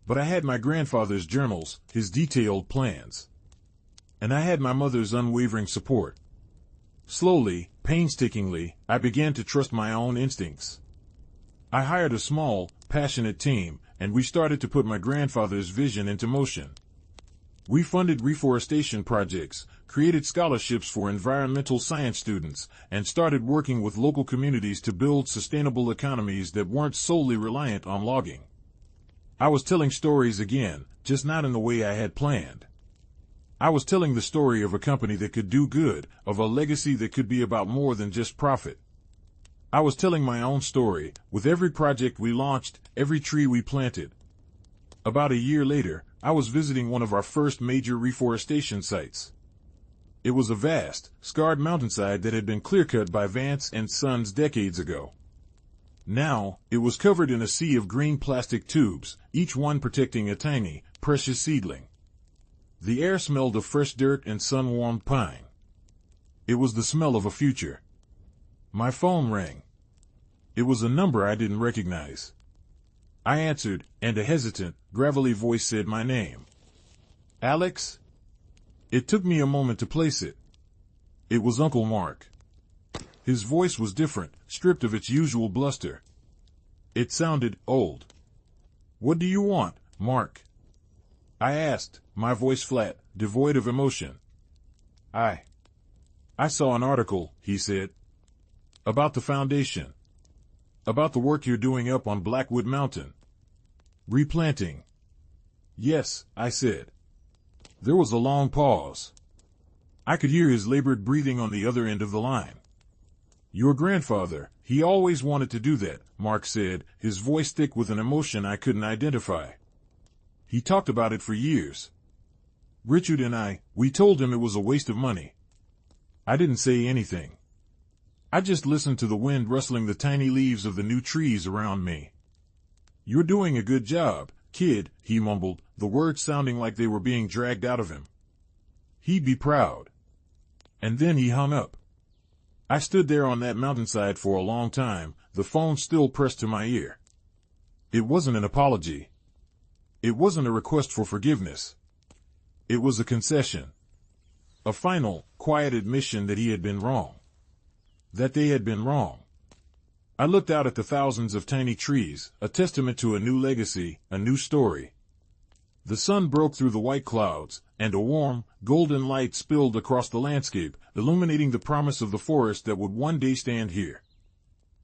But I had my grandfather's journals, his detailed plans. And I had my mother's unwavering support. Slowly, painstakingly, I began to trust my own instincts. I hired a small, passionate team, and we started to put my grandfather's vision into motion. We funded reforestation projects, created scholarships for environmental science students, and started working with local communities to build sustainable economies that weren't solely reliant on logging. I was telling stories again, just not in the way I had planned. I was telling the story of a company that could do good, of a legacy that could be about more than just profit. I was telling my own story, with every project we launched, every tree we planted. About a year later, I was visiting one of our first major reforestation sites. It was a vast, scarred mountainside that had been clear-cut by Vance and Sons decades ago. Now, it was covered in a sea of green plastic tubes, each one protecting a tiny, precious seedling. The air smelled of fresh dirt and sun-warmed pine. It was the smell of a future. My phone rang. It was a number I didn't recognize. I answered, and a hesitant, gravelly voice said my name. Alex? It took me a moment to place it. It was Uncle Mark. His voice was different, stripped of its usual bluster. It sounded old. What do you want, Mark? I asked, my voice flat, devoid of emotion. I saw an article, he said. About the foundation. About the work you're doing up on Blackwood Mountain. Replanting. Yes, I said. There was a long pause. I could hear his labored breathing on the other end of the line. Your grandfather, he always wanted to do that, Mark said, his voice thick with an emotion I couldn't identify. He talked about it for years. Richard and we told him it was a waste of money. I didn't say anything. I just listened to the wind rustling the tiny leaves of the new trees around me. You're doing a good job, kid, he mumbled, the words sounding like they were being dragged out of him. He'd be proud. And then he hung up. I stood there on that mountainside for a long time, the phone still pressed to my ear. It wasn't an apology. It wasn't a request for forgiveness. It was a concession. A final, quiet admission that he had been wrong. That they had been wrong. I looked out at the thousands of tiny trees, a testament to a new legacy, a new story. The sun broke through the white clouds, and a warm, golden light spilled across the landscape, illuminating the promise of the forest that would one day stand here.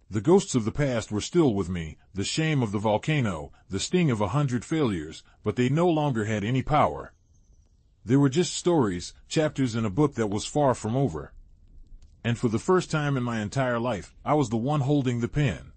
The ghosts of the past were still with me, the shame of the volcano, the sting of 100 failures, but they no longer had any power. They were just stories, chapters in a book that was far from over. And for the first time in my entire life, I was the one holding the pen.